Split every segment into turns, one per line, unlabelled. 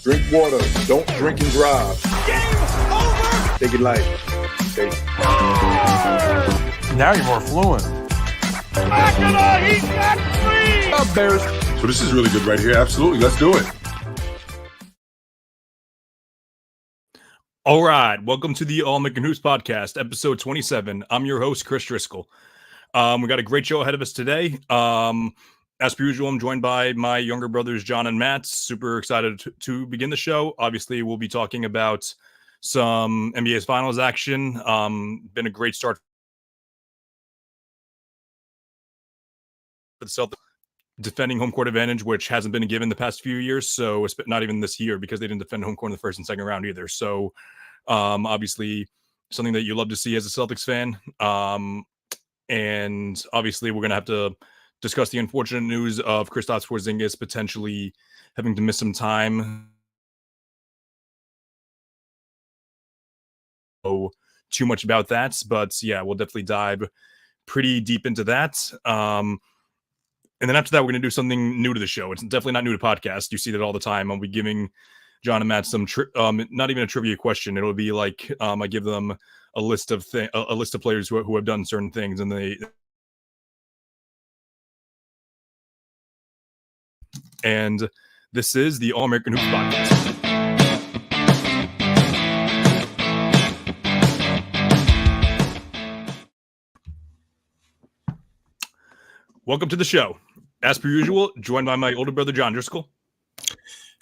Drink water. Don't drink and drive.
Game over!
Take it light. Okay.
Now you're more fluent.
Mackinac, he's got three!
Up, Bears.
So this is really good right here. Absolutely. Let's do it.
All right. Welcome to the All American Hoops Podcast, episode 27. I'm your host, Chris Driscoll. We got a great show ahead of us today. As per usual, I'm joined by my younger brothers, John and Matt. Super excited to begin the show. Obviously, we'll be talking about some NBA's finals action. Been a great start for the Celtics, defending home court advantage, which hasn't been a given the past few years. So it's not even this year because they didn't defend home court in the first and second round either. So obviously something that you love to see as a Celtics fan. And obviously we're going to have to discuss the unfortunate news of Kristaps Porzingis potentially having to miss some time. Too much about that, but yeah, we'll definitely dive pretty deep into that. And then after that, we're going to do something new to the show. It's definitely not new to podcast. You see that all the time. I'll be giving John and Matt some, not even a trivia question. It'll be like I give them a list of players who have done certain things, and and this is the All American Hoops Podcast. Welcome to the show. As per usual, joined by my older brother, John Driscoll.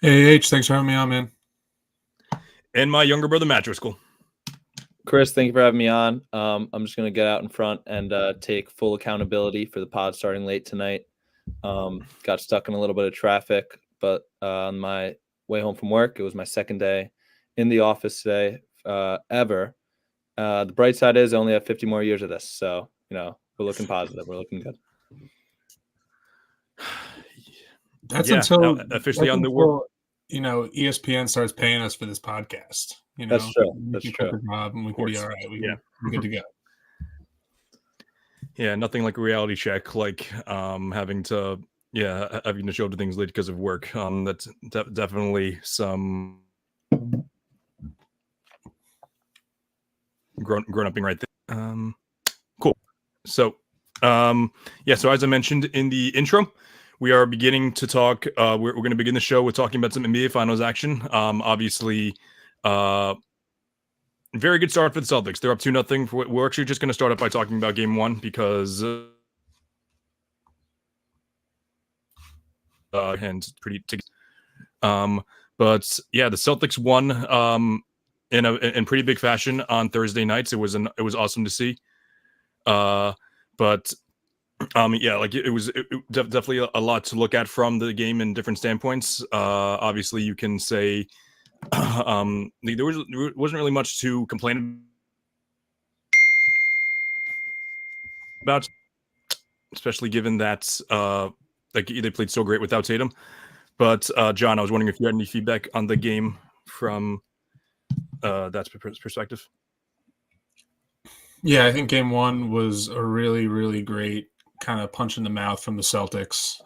Hey, H, thanks for having me on, man.
And my younger brother, Matt Driscoll.
Chris, thank you for having me on. I'm just going to get out in front and take full accountability for the pod starting late tonight. Got stuck in a little bit of traffic, but on my way home from work, it was my second day in the office today ever. The bright side is I only have 50 more years of this. So, we're looking positive. We're looking good.
That's
until officially on the world.
ESPN starts paying us for this podcast.
That's true. That's true.
And we can be all right. We're good to go.
Yeah, nothing like a reality check, like having to show up to things late because of work. That's definitely some grown-upping right there. Cool. So, so as I mentioned in the intro, we are beginning to talk. We're going to begin the show with talking about some NBA Finals action. Obviously, very good start for the Celtics. They're up 2-0. We're actually just going to start up by talking about Game 1 because and pretty. But yeah, the Celtics won in pretty big fashion on Thursday nights. It was awesome to see. But it was definitely a lot to look at from the game in different standpoints. Obviously, you can say there wasn't really much to complain about, especially given that they played so great without Tatum. But John, I was wondering if you had any feedback on the game from that perspective.
Yeah, I think Game 1 was a really, really great kind of punch in the mouth from the Celtics.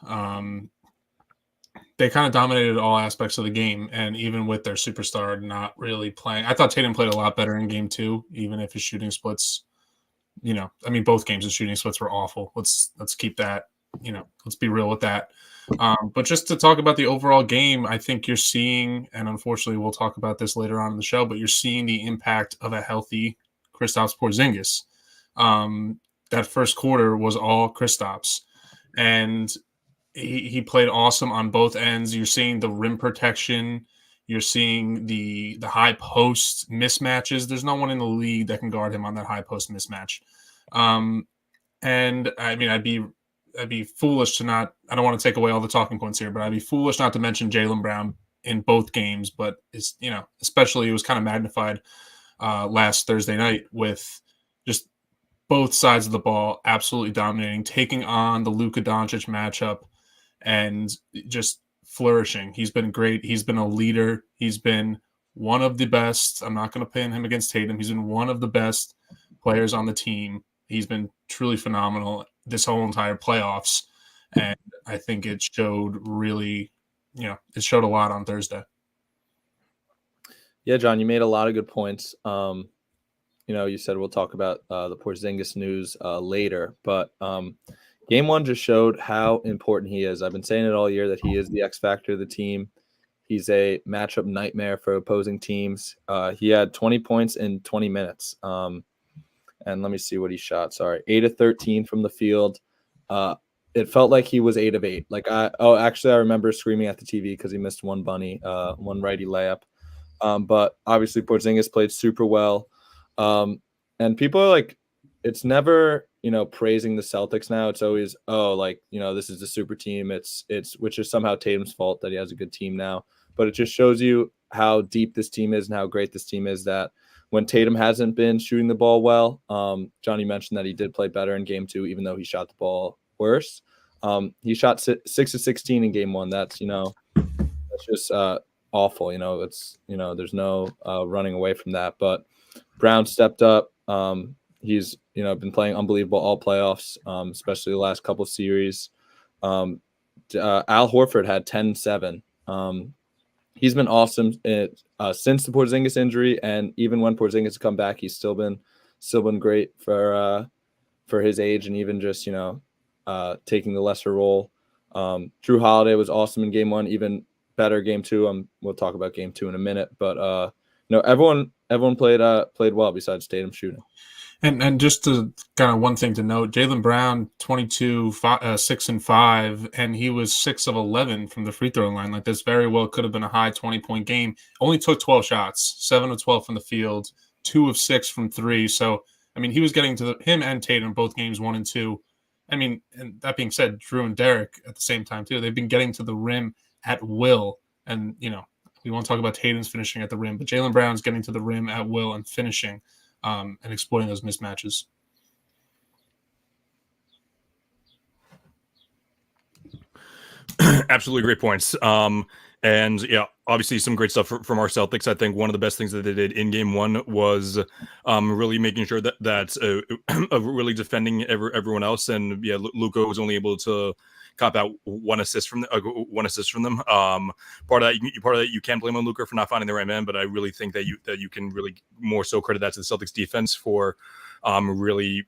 They kind of dominated all aspects of the game, and even with their superstar not really playing, I thought Tatum played a lot better in Game 2, even if his shooting splits, both games his shooting splits were awful. Let's keep that, let's be real with that. But just to talk about the overall game, I think you're seeing, and unfortunately we'll talk about this later on in the show, but you're seeing the impact of a healthy Kristaps Porzingis. That first quarter was all Kristaps, and he played awesome on both ends. You're seeing the rim protection. You're seeing the high post mismatches. There's no one in the league that can guard him on that high post mismatch. And I mean, I'd be foolish to not. I don't want to take away all the talking points here, but I'd be foolish not to mention Jaylen Brown in both games. But especially it was kind of magnified last Thursday night with just both sides of the ball absolutely dominating, taking on the Luka Doncic matchup and just flourishing. He's been great. He's been a leader. He's been one of the best. I'm not going to pin him against Tatum. He's been one of the best players on the team. He's been truly phenomenal this whole entire playoffs. And I think it showed really, it showed a lot on Thursday.
Yeah, John, you made a lot of good points. You said we'll talk about the Porzingis news later, but game one just showed how important he is. I've been saying it all year that he is the X factor of the team. He's a matchup nightmare for opposing teams. He had 20 points in 20 minutes. And let me see what he shot. Sorry, 8 of 13 from the field. It felt like he was 8 of 8. Actually, I remember screaming at the TV because he missed one one righty layup. But obviously, Porzingis played super well. And people are like, it's never, praising the Celtics now. It's always, this is the super team. It's which is somehow Tatum's fault that he has a good team now. But it just shows you how deep this team is and how great this team is, that when Tatum hasn't been shooting the ball well, Johnny mentioned that he did play better in game 2, even though he shot the ball worse. He shot 6 of 16 in game 1. That's just awful. There's no running away from that. But Brown stepped up. He's been playing unbelievable all playoffs, especially the last couple of series. Al Horford had 10-7. He's been awesome since the Porzingis injury, and even when Porzingis come back, he's still been great for his age, and even just taking the lesser role. Drew Holiday was awesome in game 1, even better game 2. We'll talk about game 2 in a minute, but everyone played well besides Tatum shooting.
And just to kind of one thing to note, Jaylen Brown, 22, 6 and 5, and he was 6 of 11 from the free throw line. Like, this very well could have been a high 20-point game. Only took 12 shots, 7 of 12 from the field, 2 of 6 from 3. So, I mean, he was getting to him and Tatum both games 1 and 2. I mean, and that being said, Drew and Derek at the same time too. They've been getting to the rim at will, and we won't talk about Tatum's finishing at the rim, but Jaylen Brown's getting to the rim at will and finishing. And exploiting those mismatches.
Absolutely great points. And yeah, obviously some great stuff from our Celtics. I think one of the best things that they did in game 1 was really making sure that really defending everyone else. And yeah, Luka was only able to cop out one assist from them. Part of that you can blame on Luka for not finding the right man, but I really think that you can really more so credit that to the Celtics defense for really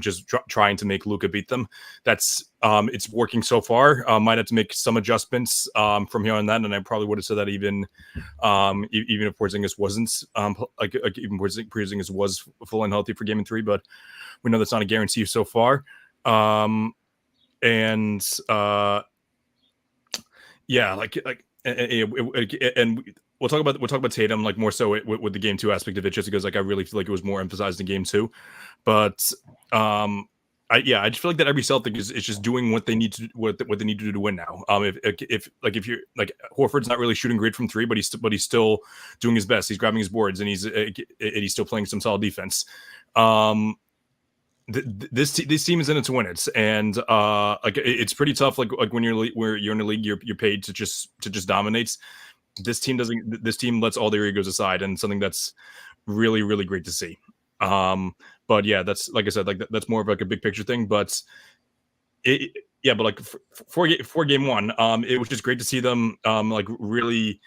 just trying to make Luka beat them. That's it's working so far. Might have to make some adjustments from here on that, and I probably would have said that even if Porzingis wasn't even Porzingis was full and healthy for game 3, but we know that's not a guarantee so far. And we'll talk about Tatum like more so with the game 2 aspect of it, just because like I really feel like it was more emphasized in game 2. But I just feel like that every Celtic is just doing what they need to what they need to do to win now. If you're like Horford's not really shooting great from 3, but he's still doing his best. He's grabbing his boards and he's still playing some solid defense. This team is in it to win it, and it's pretty tough. Like when you're in a league, you're paid to just dominate. This team doesn't. This team lets all their egos aside, and something that's really, really great to see. But yeah, that's like I said, like that's more of like a big picture thing. But but like for game 1, it was just great to see them like really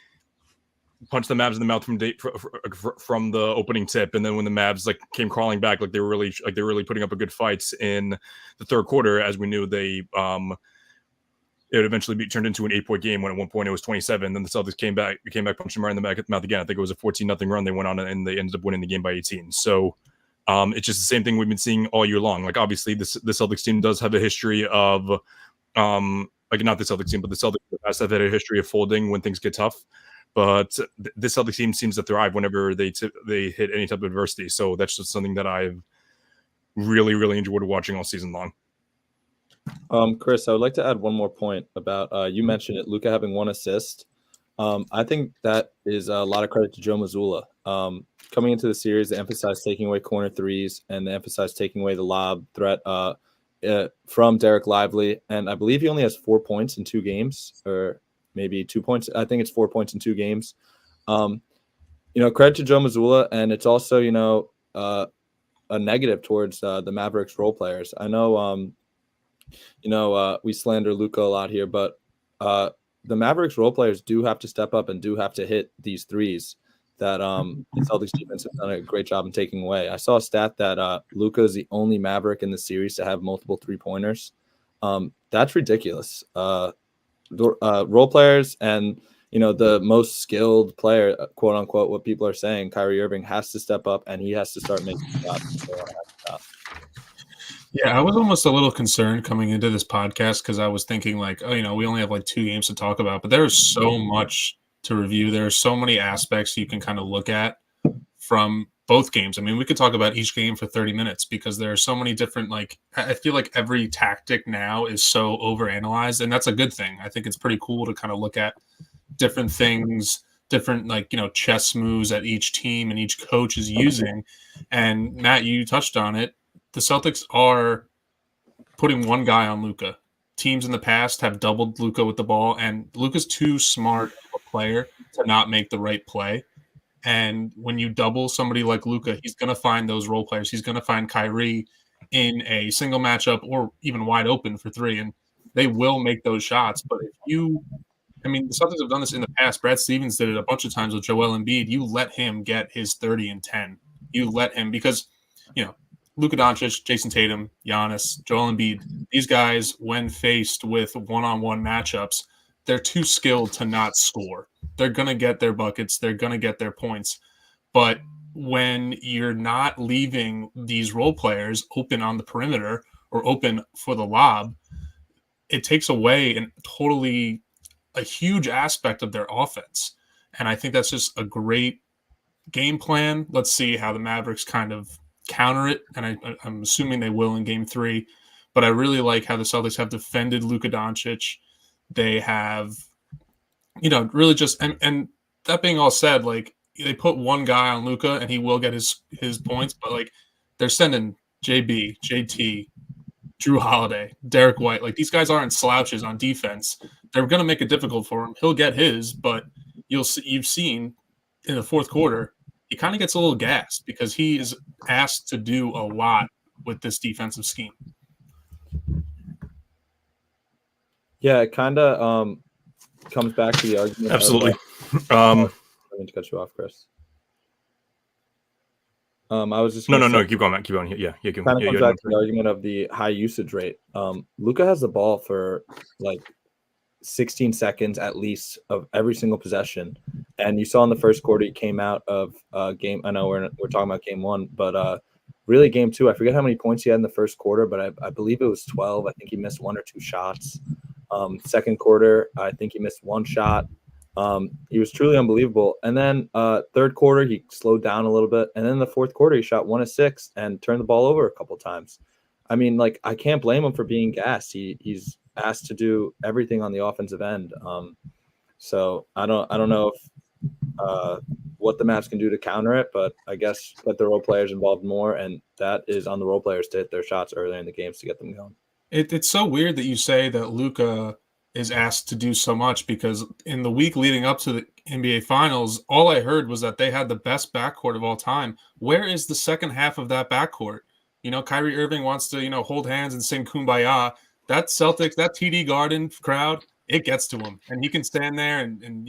punch the Mavs in the mouth from the opening tip, and then when the Mavs like came crawling back, like they were really putting up a good fight in the third quarter. As we knew, it would eventually turned into an 8-point game when at one point it was 27. Then the Celtics came back, punched them right in the mouth again. I think it was a 14-0 run they went on, and they ended up winning the game by 18. So it's just the same thing we've been seeing all year long. Like obviously the Celtics team does have a history of not the Celtics team, but the Celtics have had a history of folding when things get tough. But this Celtics team seems to thrive whenever they hit any type of adversity. So that's just something that I've really, really enjoyed watching all season long.
Chris, I would like to add one more point about you mentioned it, Luka having 1 assist. I think that is a lot of credit to Joe Mazzulla. Coming into the series, they emphasized taking away corner threes, and they emphasized taking away the lob threat from Derek Lively. And I believe he only has 4 points in 2 games, or maybe 2 points. I think it's 4 points in 2 games. Credit to Joe Mazzulla, and it's also, a negative towards the Mavericks role players. I know, we slander Luka a lot here, but the Mavericks role players do have to step up and do have to hit these threes. that the Celtics defense have done a great job in taking away. I saw a stat that Luka is the only Maverick in the series to have multiple 3-pointers. That's ridiculous. Role players and the most skilled player, quote unquote, what people are saying, Kyrie Irving has to step up and he has to start making shots.
Yeah, I was almost a little concerned coming into this podcast because I was thinking like, we only have like 2 games to talk about, but there's so much to review. There are so many aspects you can kind of look at from both games. I mean, we could talk about each game for 30 minutes because there are so many different, like, I feel like every tactic now is so overanalyzed, and that's a good thing. I think it's pretty cool to kind of look at different things, different, like, chess moves that each team and each coach is using. And Matt, you touched on it. The Celtics are putting one guy on Luka. Teams in the past have doubled Luka with the ball, and Luka's too smart of a player to not make the right play. And when you double somebody like Luka, he's going to find those role players. He's going to find Kyrie in a single matchup or even wide open for 3, and they will make those shots. But the Celtics have done this in the past. Brad Stevens did it a bunch of times with Joel Embiid. You let him get his 30 and 10. You let him because, Luka Doncic, Jason Tatum, Giannis, Joel Embiid, these guys, when faced with one-on-one matchups, they're too skilled to not score. They're going to get their buckets. They're going to get their points. But when you're not leaving these role players open on the perimeter or open for the lob, it takes away a huge aspect of their offense. And I think that's just a great game plan. Let's see how the Mavericks kind of counter it, and I'm assuming they will in Game 3. But I really like how the Celtics have defended Luka Doncic. They have, really just and that being all said, like they put one guy on Luka and he will get his points, but like they're sending JB, JT, Drew Holiday, Derek White. Like these guys aren't slouches on defense. They're going to make it difficult for him. He'll get his, but you've seen in the fourth quarter. He kind of gets a little gassed because he is asked to do a lot with this defensive scheme.
Yeah, it kind of comes back to the argument.
Absolutely.
I didn't cut you off, Chris. I was just
no. Keep going, Matt. Keep going. Yeah.
Kind of comes back to the argument of the high usage rate. Luka has the ball for like 16 seconds at least of every single possession, and you saw in the first quarter he came out of game. I know we're talking about Game 1, but really Game 2, I forget how many points he had in the first quarter, but I believe it was 12. I think he missed 1 or 2 shots. Second quarter, I think he missed 1 shot. He was truly unbelievable. And then third quarter, he slowed down a little bit, and then the fourth quarter, he shot 1 of 6 and turned the ball over a couple times. I mean, like I can't blame him for being gassed. He's asked to do everything on the offensive end. So I don't know if what the Mavs can do to counter it, but I guess let the role players involved more, and that is on the role players to hit their shots earlier in the games to get them going.
It's so weird that you say that Luka is asked to do so much because in the week leading up to the NBA Finals, all I heard was that they had the best backcourt of all time. Where is the second half of that backcourt? Kyrie Irving wants to, hold hands and sing Kumbaya. That Celtics, that TD Garden crowd, it gets to him. And he can stand there and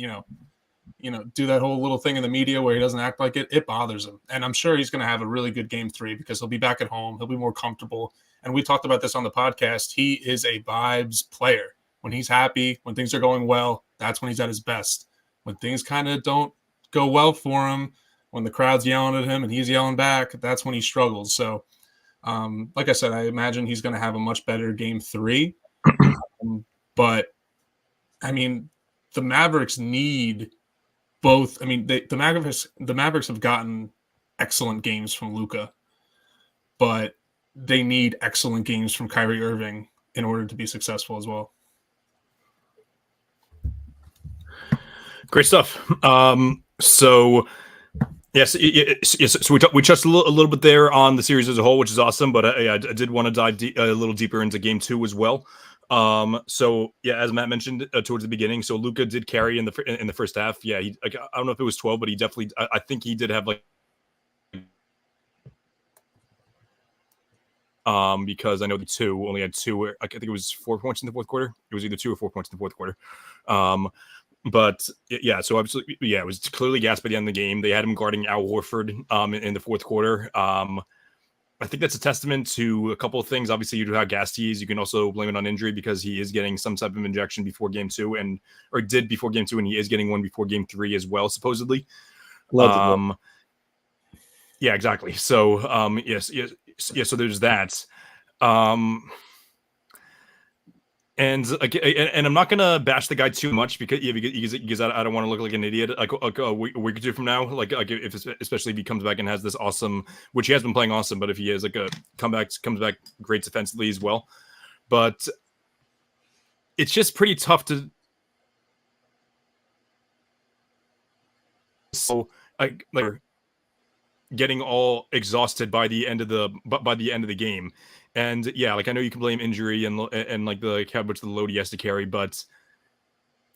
do that whole little thing in the media where he doesn't act like it. It bothers him. And I'm sure he's going to have a really good Game 3 because he'll be back at home. He'll be more comfortable. And we talked about this on the podcast. He is a vibes player. When he's happy, when things are going well, that's when he's at his best. When things kind of don't go well for him, when the crowd's yelling at him and he's yelling back, that's when he struggles. So, like I said, I imagine he's going to have a much better Game 3. But, I mean, the Mavericks need both. I mean, the Mavericks have gotten excellent games from Luka, but they need excellent games from Kyrie Irving in order to be successful as well.
Great stuff. So yes, so we touched a little bit there on the series as a whole, which is awesome. But I did want to dive a little deeper into Game 2 as well. So yeah, as Matt mentioned towards the beginning, so Luka did carry in the first half. Yeah, I don't know if it was 12, but he definitely I think he did have like because I know the 2 only had 2. I think it was 4 points in the fourth quarter. It was either 2 or 4 points in the fourth quarter. But yeah, so obviously, yeah, it was clearly gas by the end of the game. They had him guarding Al Horford in the fourth quarter. I think that's a testament to a couple of things. Obviously, you do how gassed he is. You can also blame it on injury because he is getting some type of injection before game 2, or did before game 2, and he is getting one before game 3 as well, supposedly. Yeah, exactly. So yes. So there's that. And I'm not gonna bash the guy too much because I don't want to look like an idiot like a week or two from now. Like if especially if he comes back and has this awesome, which he has been playing awesome, but if he has like a comes back great defensively as well. But it's just pretty tough to. So like getting all exhausted by the end of the game. And yeah, like I know you can blame injury and like the Cowboys the load he has to carry, but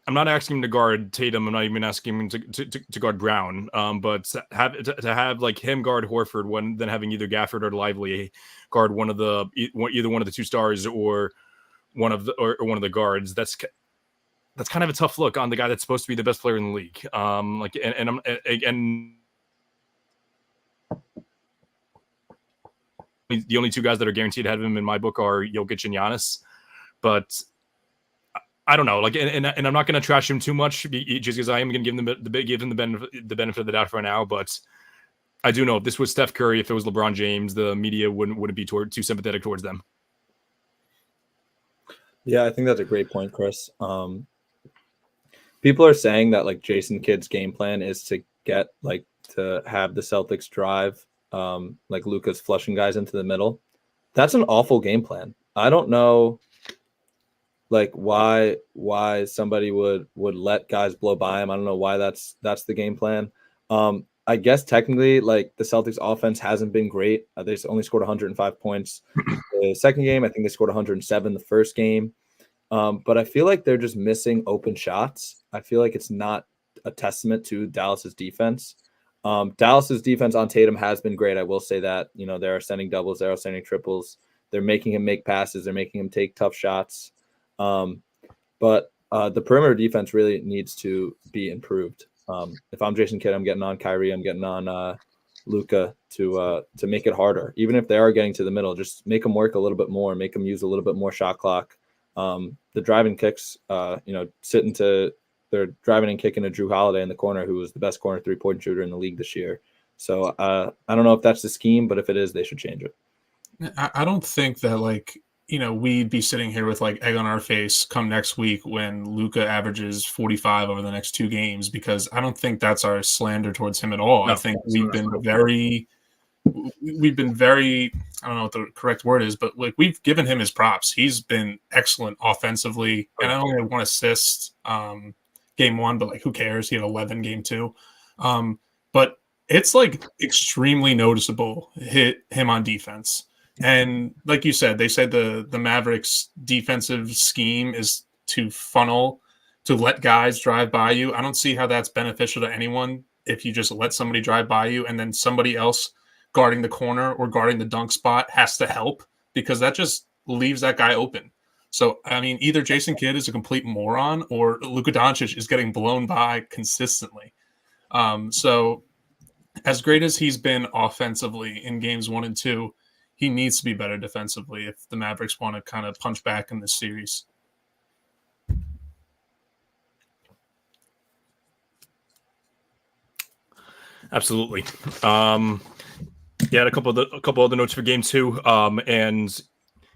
I'm not asking him to guard Tatum. I'm not even asking him to guard Brown. But to have like him guard Horford, then having either Gafford or Lively guard either one of the two stars or one of the guards. That's kind of a tough look on the guy that's supposed to be the best player in the league. The only two guys that are guaranteed to have him in my book are Jokic and Giannis, but I don't know. Like, and I'm not going to trash him too much just because I am going to give him the benefit of the doubt for now. But I do know if this was Steph Curry, if it was LeBron James, the media wouldn't be too sympathetic towards them.
Yeah, I think that's a great point, Chris. People are saying that like Jason Kidd's game plan is to have the Celtics drive. Like Luka's flushing guys into the middle. That's an awful game plan. I don't know like why somebody would let guys blow by him. I don't know why that's the game plan. I guess technically like the Celtics offense hasn't been great. They only scored 105 points the second game. I think they scored 107 the first game. But I feel like they're just missing open shots. I feel like it's not a testament to Dallas's defense. Dallas's defense on Tatum has been great. I will say that, they're sending doubles, they're sending triples. They're making him make passes. They're making him take tough shots. But the perimeter defense really needs to be improved. If I'm Jason Kidd, I'm getting on Kyrie. I'm getting on Luka to make it harder. Even if they are getting to the middle, just make them work a little bit more. Make them use a little bit more shot clock. The driving kicks, they're driving and kicking to Drew Holiday in the corner, who was the best corner 3-point shooter in the league this year. So I don't know if that's the scheme, but if it is, they should change it.
I don't think that we'd be sitting here with like egg on our face come next week when Luka averages 45 over the next 2 games, because I don't think that's our slander towards him at all. No, I think we've been very, I don't know what the correct word is, but like we've given him his props. He's been excellent offensively, and I only had 1 assist game 1, but like who cares? He had 11 game 2. But it's like extremely noticeable hit him on defense. And like you said, they said the Mavericks defensive scheme is to let guys drive by you. I don't see how that's beneficial to anyone if you just let somebody drive by you and then somebody else guarding the corner or guarding the dunk spot has to help, because that just leaves that guy open. So, I mean, either Jason Kidd is a complete moron or Luka Doncic is getting blown by consistently. So as great as he's been offensively in games 1 and 2, he needs to be better defensively if the Mavericks want to kind of punch back in this series.
Absolutely. Yeah, a couple other notes for game 2. And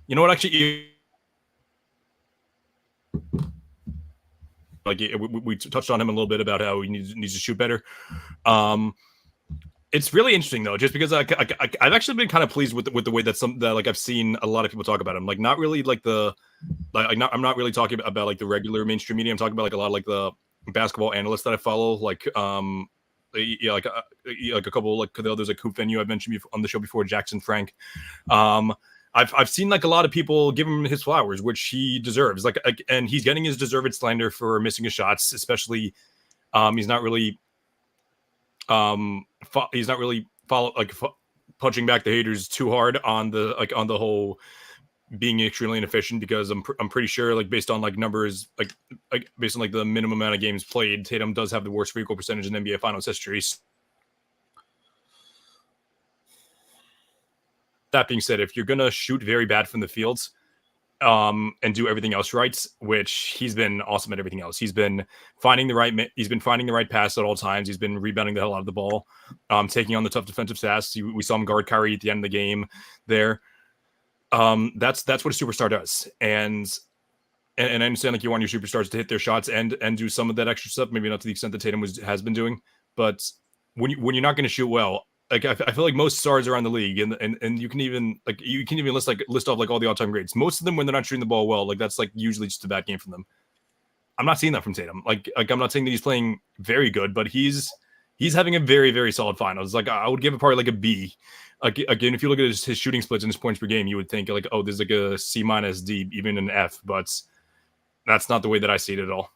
you know what, actually, like we touched on him a little bit about how he needs to shoot better. It's really interesting though, just because I've actually been kind of pleased with the way that I've seen a lot of people talk about him. Like not really like I'm not really talking about like the regular mainstream media. I'm talking about like a lot of like the basketball analysts that I follow. Like like a couple like the others like Hoop Venue I've mentioned on the show before, Jackson Frank. I've seen like a lot of people give him his flowers, which he deserves. Like and he's getting his deserved slander for missing his shots, especially. He's not really punching back the haters too hard on the whole being extremely inefficient because I'm pretty sure, like, based on like numbers, like based on like the minimum amount of games played, Tatum does have the worst free throw percentage in NBA Finals history. That being said, if you're gonna shoot very bad from the fields, and do everything else right, which he's been awesome at everything else. He's been finding the right pass at all times. He's been rebounding the hell out of the ball, taking on the tough defensive tasks. We saw him guard Kyrie at the end of the game there. That's what a superstar does. And I understand, like, you want your superstars to hit their shots and do some of that extra stuff, maybe not to the extent that Tatum has been doing, but when you're not going to shoot well, like, I feel like most stars around the league, and you can even list off like all the all-time greats. Most of them, when they're not shooting the ball well, like, that's like usually just a bad game from them. I'm not seeing that from Tatum. Like I'm not saying that he's playing very good, but he's having a very, very solid finals. Like, I would give it probably like a B. Like, again, if you look at his shooting splits and his points per game, you would think like, oh, there's like a C minus, D, even an F, but that's not the way that I see it at all.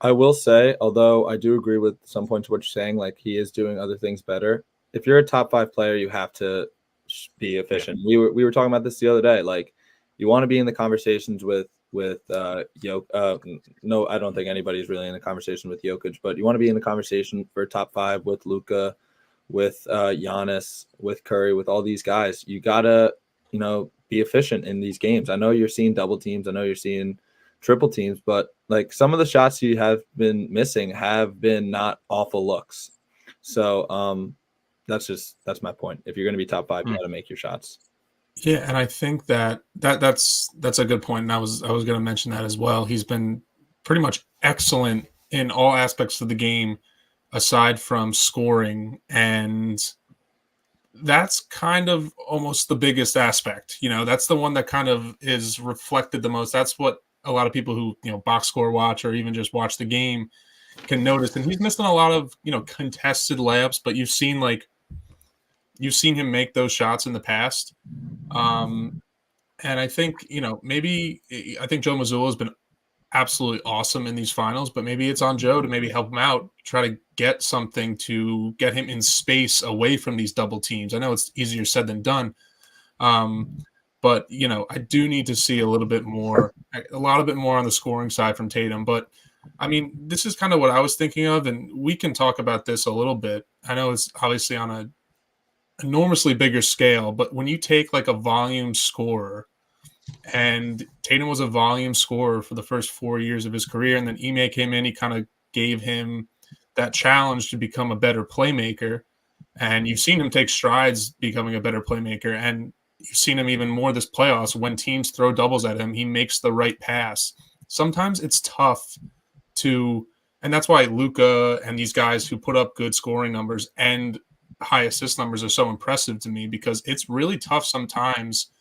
I will say, although I do agree with some points of what you're saying, like, he is doing other things better. If you're a top 5 player, you have to be efficient. We were talking about this the other day. Like, you want to be in the conversations with Jokic. No, I don't think anybody's really in the conversation with Jokic, but you want to be in the conversation for top 5 with Luka, with Giannis, with Curry, with all these guys. You gotta, be efficient in these games. I know you're seeing double teams. I know you're seeing triple teams, but like, some of the shots you have been missing have been not awful looks. So that's my point. If you're going to be top 5, you got to make your shots.
Yeah, and I think that's a good point. And I was going to mention that as well. He's been pretty much excellent in all aspects of the game, aside from scoring, and that's kind of almost the biggest aspect. That's the one that kind of is reflected the most. That's what a lot of people who box score watch or even just watch the game can notice. And he's missing a lot of contested layups, but you've seen him make those shots in the past. And I think I think Joe Mazzulla has been absolutely awesome in these finals, but maybe it's on Joe to maybe help him out, try to get something to get him in space away from these double teams. I know it's easier said than done. But, I do need to see a lot bit more on the scoring side from Tatum. But, I mean, this is kind of what I was thinking of, and we can talk about this a little bit. I know it's obviously on an enormously bigger scale, but when you take like a volume scorer, and Tatum was a volume scorer for the first 4 years of his career, and then Ime came in, he kind of gave him that challenge to become a better playmaker, and you've seen him take strides becoming a better playmaker, and you've seen him even more this playoffs. When teams throw doubles at him, he makes the right pass. Sometimes it's tough and that's why Luka and these guys who put up good scoring numbers and high assist numbers are so impressive to me, because it's really tough sometimes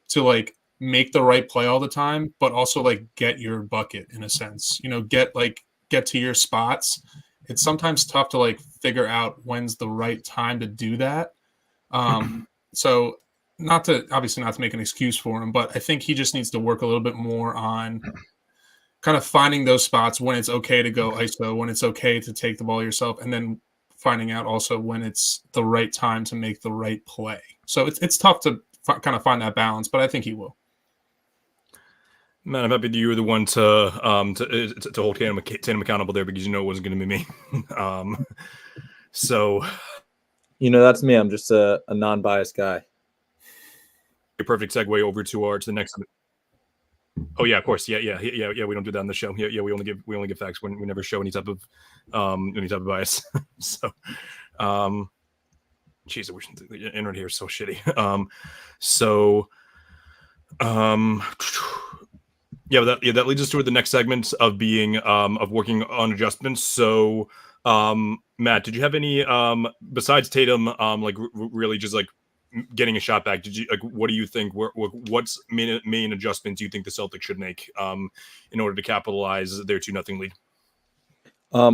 to like make the right play all the time, but also like get your bucket in a sense, get to your spots. It's sometimes tough to like figure out when's the right time to do that. So not to make an excuse for him, but I think he just needs to work a little bit more on kind of finding those spots when it's okay to go ISO, when it's okay to take the ball yourself, and then finding out also when it's the right time to make the right play. So it's tough to kind of find that balance, but I think he will.
Man, I'm happy that you were the one to hold Tatum accountable there, because it wasn't going to be me. So,
that's me. I'm just a non-biased guy.
A perfect segue over to the next. Oh yeah, of course. Yeah. We don't do that on the show. Yeah. We only give facts when we never show any type of bias. So, jeez, I wish the internet here is so shitty. That leads us to the next segment of being of working on adjustments. So, Matt, did you have any besides Tatum really just like getting a shot back? Did you what do you think? What's main adjustments do you think the Celtics should make in order to capitalize their 2-0 lead?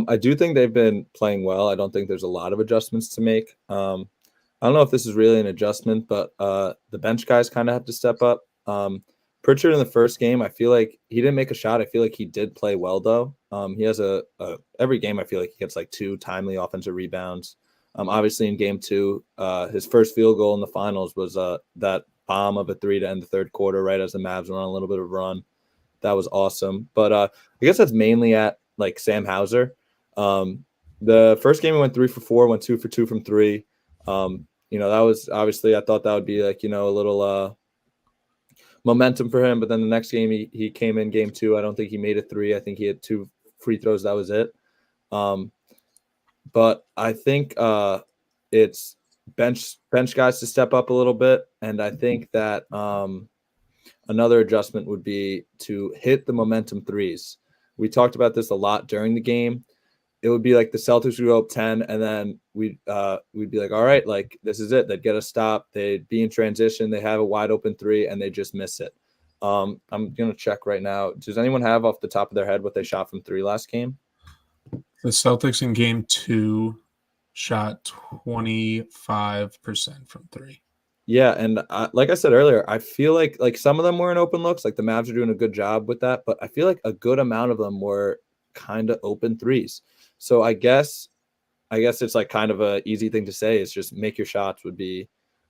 I do think they've been playing well. I don't think there's a lot of adjustments to make. I don't know if this is really an adjustment, but the bench guys kind of have to step up. Pritchard in the first game, I feel like he didn't make a shot. I feel like he did play well though. He has every game I feel like he gets like 2 timely offensive rebounds. Obviously in game 2, his first field goal in the finals was that bomb of a 3 to end the third quarter, right as the Mavs were on a little bit of a run. That was awesome. But I guess that's mainly at like Sam Hauser. The first game he went 3 for 4, went 2 for 2 from 3. That was obviously, I thought that would be like, a little momentum for him. But then the next game he came in game 2. I don't think he made a 3. I think he had 2 free throws. That was it. But I think it's bench guys to step up a little bit. And I think that another adjustment would be to hit the momentum threes. We talked about this a lot during the game. It would be like the Celtics would go up 10, and then we'd be like, all right, like this is it. They'd get a stop. They'd be in transition. They have a wide open 3, and they just miss it. I'm going to check right now. Does anyone have off the top of their head what they shot from 3 last game?
The Celtics in game 2 shot 25% from 3.
Yeah, and like I said earlier, I feel like some of them were in open looks. Like the Mavs are doing a good job with that, but I feel like a good amount of them were kind of open threes. So I guess it's like kind of a easy thing to say is just make your shots would be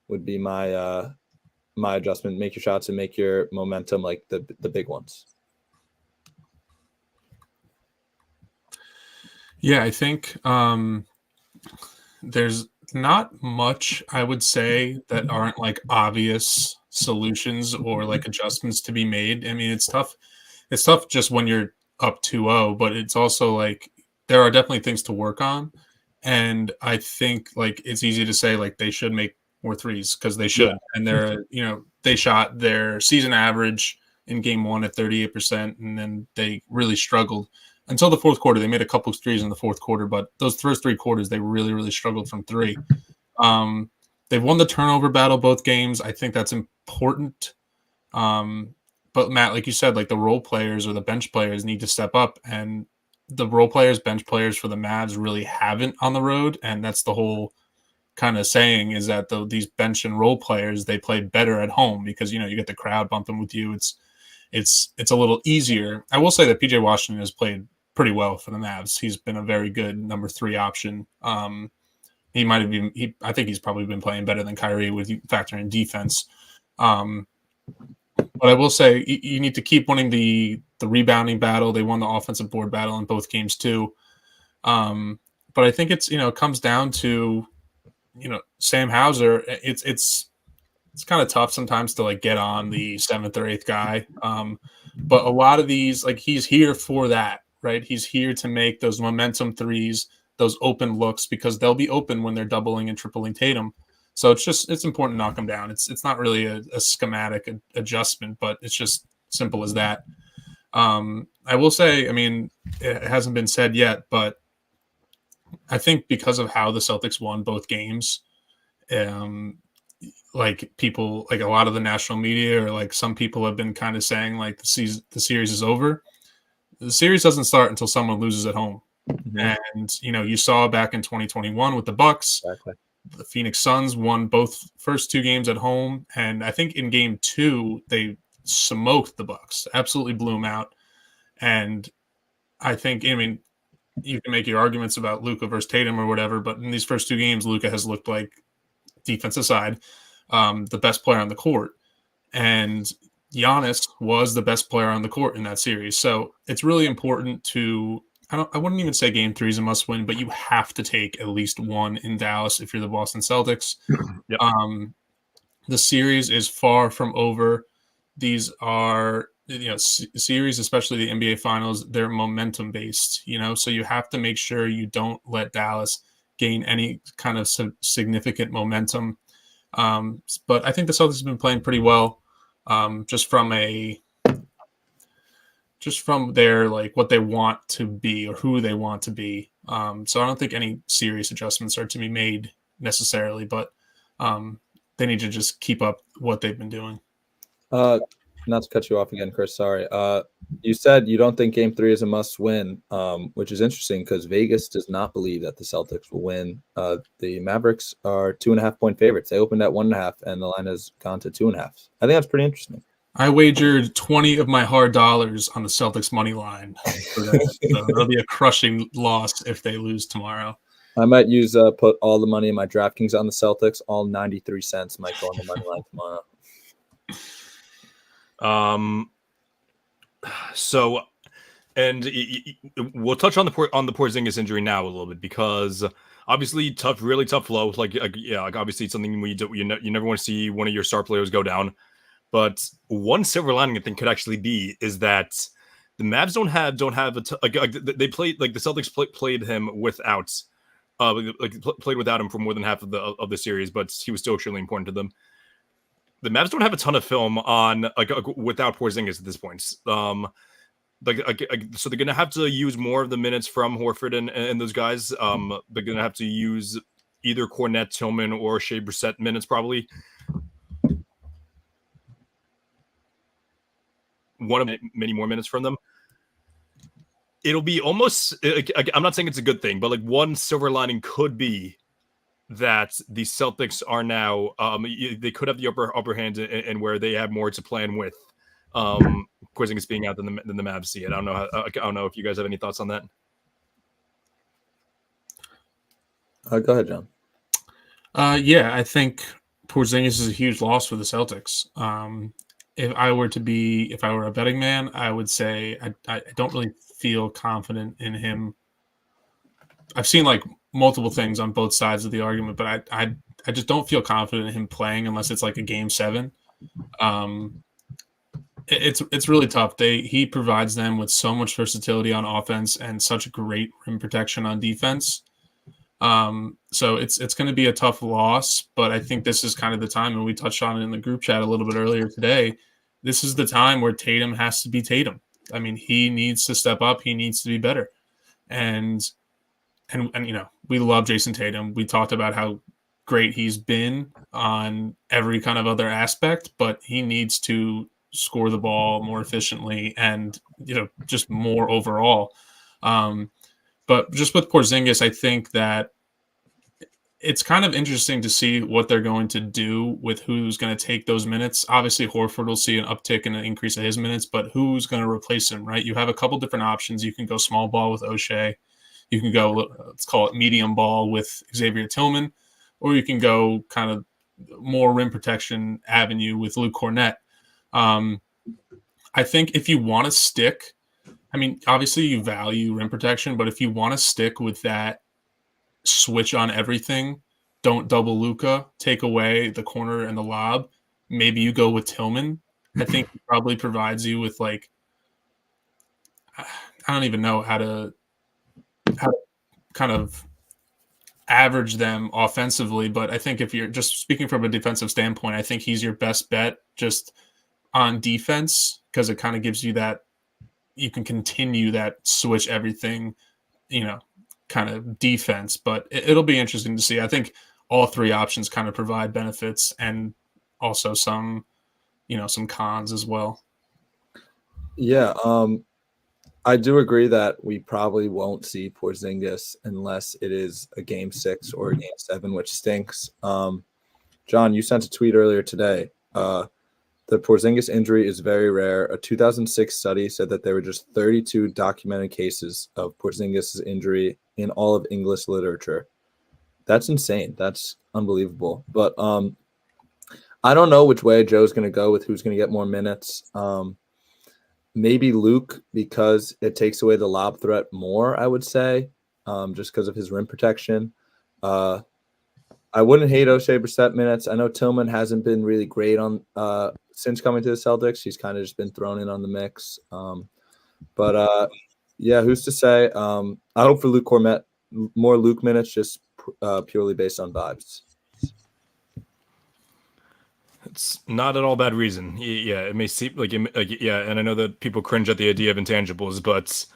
my my adjustment. Make your shots and make your momentum like the big ones.
Yeah, I think there's not much, I would say, that aren't like obvious solutions or like adjustments to be made. I mean, it's tough. It's tough just when you're up 2-0, but it's also like there are definitely things to work on. And I think like it's easy to say like they should make more threes because they should. Yeah. And they shot their season average in game 1 at 38%, and then they really struggled until the fourth quarter. They made a couple of threes in the fourth quarter, but those first 3 quarters, they really, really struggled from 3. They've won the turnover battle both games. I think that's important. But Matt, like you said, like the role players or the bench players need to step up, and the role players, bench players for the Mavs really haven't on the road. And that's the whole kind of saying is that these bench and role players, they play better at home because, you get the crowd bumping with you. It's a little easier. I will say that PJ Washington has played pretty well for the Mavs. He's been a very good number 3 option. He might have been. I think he's probably been playing better than Kyrie with factoring in defense. But I will say you need to keep winning the rebounding battle. They won the offensive board battle in both games too. But I think it's it comes down to Sam Hauser. It's kind of tough sometimes to like get on the 7th or 8th guy. But a lot of these, like he's here for that. Right, he's here to make those momentum threes, those open looks, because they'll be open when they're doubling and tripling Tatum. So it's important to knock them down. It's not really a schematic adjustment, but it's just simple as that. I will say, I mean, it hasn't been said yet, but I think because of how the Celtics won both games, like people, like a lot of the national media or like some people have been kind of saying like the series is over. The series doesn't start until someone loses at home. Mm-hmm. And, you saw back in 2021 with the Bucks, exactly. The Phoenix Suns won both first 2 games at home. And I think in game 2, they smoked the Bucks, absolutely blew them out. And I think, you can make your arguments about Luka versus Tatum or whatever, but in these first 2 games, Luka has looked like, defense aside, the best player on the court. And Giannis was the best player on the court in that series. So it's really important to, I wouldn't even say game 3 is a must win, but you have to take at least 1 in Dallas if you're the Boston Celtics. Yep. The series is far from over. These are, series, especially the NBA finals, they're momentum based, so you have to make sure you don't let Dallas gain any kind of significant momentum. But I think the Celtics have been playing pretty well. Just from their like what they want to be or who they want to be. So I don't think any serious adjustments are to be made necessarily, but they need to just keep up what they've been doing.
Not to cut you off again, Chris. Sorry. You said you don't think game 3 is a must win, which is interesting because Vegas does not believe that the Celtics will win. The Mavericks are 2.5-point favorites. They opened at 1.5 and the line has gone to 2.5. I think that's pretty interesting.
I wagered 20 of my hard dollars on the Celtics money line. So it'll be a crushing loss if they lose tomorrow.
I might put all the money in my DraftKings on the Celtics. All 93 cents might go on the money line tomorrow.
So, and we'll touch on the Porzingis injury now a little bit because obviously really tough blow. Like obviously it's something you never want to see one of your star players go down. But one silver lining I think could actually be is that the Mavs don't have they played like the Celtics played him without played without him for more than half of the series, but he was still extremely important to them. The Mavs don't have a ton of film on without Porzingis at this point. So they're gonna have to use more of the minutes from Horford and those guys. They're gonna have to use either Kornet, Tillman, or Shea Brissett minutes probably. One of many more minutes from them. It'll be almost. I'm not saying it's a good thing, but like one silver lining could be that the Celtics are now. They could have the upper hand and where they have more to plan with. Porzingis being out than the Mavs see it. I don't know if you guys have any thoughts on that.
Go ahead, John.
Yeah, I think Porzingis is a huge loss for the Celtics. If I were a betting man, I would say I don't really feel confident in him. I've seen like multiple things on both sides of the argument, but I just don't feel confident in him playing unless it's like a game 7. It's really tough. He provides them with so much versatility on offense and such great rim protection on defense. So it's going to be a tough loss, but I think this is kind of the time, and we touched on it in the group chat a little bit earlier today. This is the time where Tatum has to be Tatum. I mean, he needs to step up. He needs to be better. And we love Jason Tatum. We talked about how great he's been on every kind of other aspect, but he needs to score the ball more efficiently and, just more overall. But just with Porzingis, I think that it's kind of interesting to see what they're going to do with who's going to take those minutes. Obviously, Horford will see an uptick and an increase of his minutes, but who's going to replace him, right? You have a couple different options. You can go small ball with O'Shea. You can go, let's call it medium ball with Xavier Tillman, or you can go kind of more rim protection avenue with Luke Kornet. I think if you want to stick, obviously you value rim protection, but if you want to stick with that switch on everything, don't double Luka, take away the corner and the lob, maybe you go with Tillman. I think he probably provides you with I don't even know how to kind of average them offensively, but I think if you're just speaking from a defensive standpoint, I think he's your best bet just on defense, because it kind of gives you that you can continue that switch everything, kind of defense. But it'll be interesting to see. I think all three options kind of provide benefits and also some cons as well.
Yeah, I do agree that we probably won't see Porzingis unless it is a game 6 or a game 7, which stinks. John, you sent a tweet earlier today. The Porzingis injury is very rare. A 2006 study said that there were just 32 documented cases of Porzingis' injury in all of English literature. That's insane. That's unbelievable. But I don't know which way Joe's going to go with who's going to get more minutes. Maybe Luke, because it takes away the lob threat more, I would say, just because of his rim protection. I wouldn't hate O'Shea Brissett minutes. I know Tillman hasn't been really great on since coming to the Celtics. He's kind of just been thrown in on the mix. But who's to say? I hope for Luke Kornet, more Luke minutes, just purely based on vibes.
It's not at all bad reason. Yeah, it may seem like and I know that people cringe at the idea of intangibles, but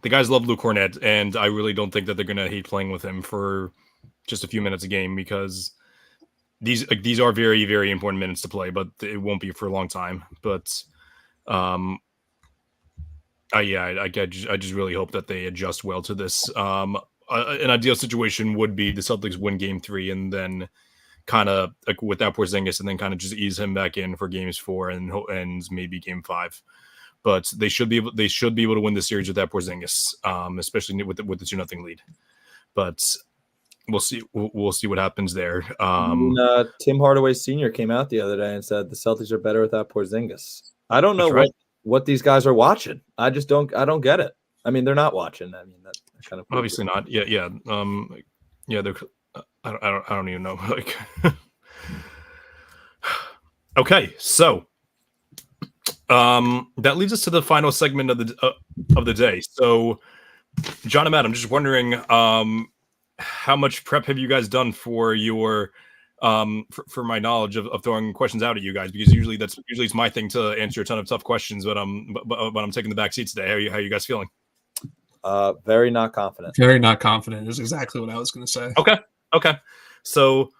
the guys love Luke Kornet, and I really don't think that they're going to hate playing with him for just a few minutes a game, because these are very, very important minutes to play, but it won't be for a long time. But I just really hope that they adjust well to this. An ideal situation would be the Celtics win game 3 and then kind of without Porzingis, and then kind of just ease him back in for games 4 and maybe game 5. But they should be able to win the series without Porzingis, especially with the 2-0 lead. But we'll see what happens there.
Tim Hardaway Sr. came out the other day and said the Celtics are better without Porzingis. I don't know
That's right.
what these guys are watching. I don't get it. I mean, they're not watching. I mean, that's kind of
Obviously not. Yeah. Yeah. They're. I don't even know. Like. Okay, so that leads us to the final segment of the day. So, John and Matt, I'm just wondering, how much prep have you guys done for your for my knowledge of throwing questions out at you guys? Because usually it's my thing to answer a ton of tough questions, but I'm taking the back seat today. How are you guys feeling?
Very not confident.
Very not confident is exactly what I was going to say.
Okay. So,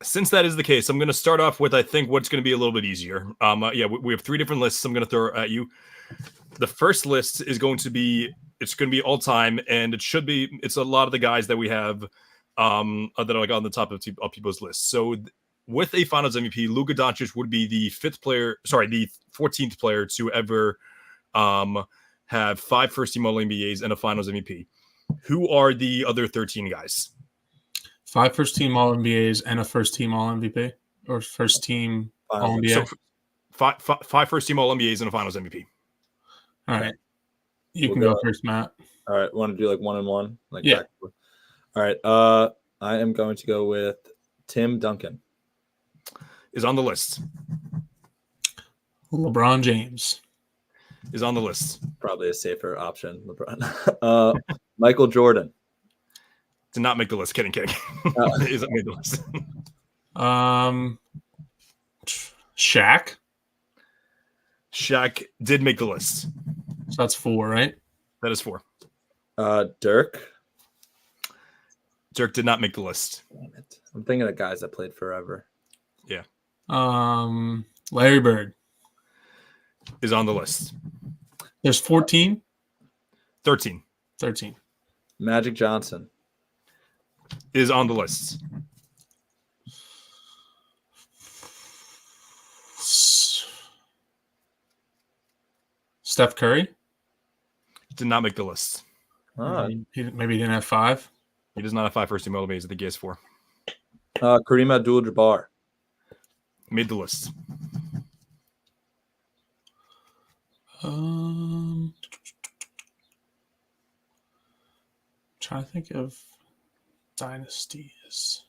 since that is the case, I'm going to start off with, I think, what's going to be a little bit easier. We have 3 different lists I'm going to throw at you. The first list is going to be all time, and it's a lot of the guys that we have that are like on the top of people's lists. So with a Finals MVP, Luka Doncic would be the 14th player to ever have 5 first-team All-NBAs and a Finals MVP. Who are the other 13 guys?
5 first-team All-NBAs and a first-team All-MVP? Or first-team All-NBA?
So 5 first-team All-NBAs and a Finals MVP.
All right. You
We'll
can go first, Matt.
All right. Want to do like 1 and 1? Like
Yeah.
All right. I am going to go with Tim Duncan.
Is on the list.
LeBron James.
Is on the list.
Probably a safer option. LeBron. Michael Jordan.
Did not make the list. Kidding. Is not made the list.
Shaq.
Shaq did make the list.
So that's 4, right?
That is 4.
Dirk.
Dirk did not make the list.
Damn it. I'm thinking of guys that played forever.
Yeah.
Larry Bird.
Is on the list.
There's 14?
13.
13.
Magic Johnson.
Is on the list.
Steph Curry.
Did not make the list.
Maybe he didn't have 5.
He does not have 5 first-team All-NBAs. I think he has 4.
Kareem Abdul-Jabbar.
Made the list.
Trying to think of dynasties.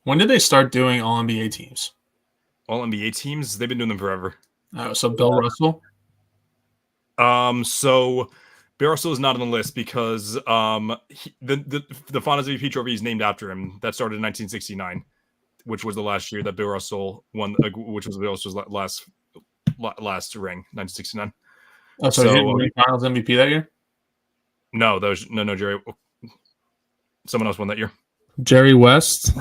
When did they start doing All NBA teams?
All NBA teams, they've been doing them forever.
So Bill Russell.
So Bill Russell is not on the list because the Finals MVP trophy is named after him. That started in 1969, which was the last year that Bill Russell won, which was Bill Russell's last ring, 1969.
Oh, so he didn't win Finals MVP that year?
No, no, Jerry. Someone else won that year.
Jerry West.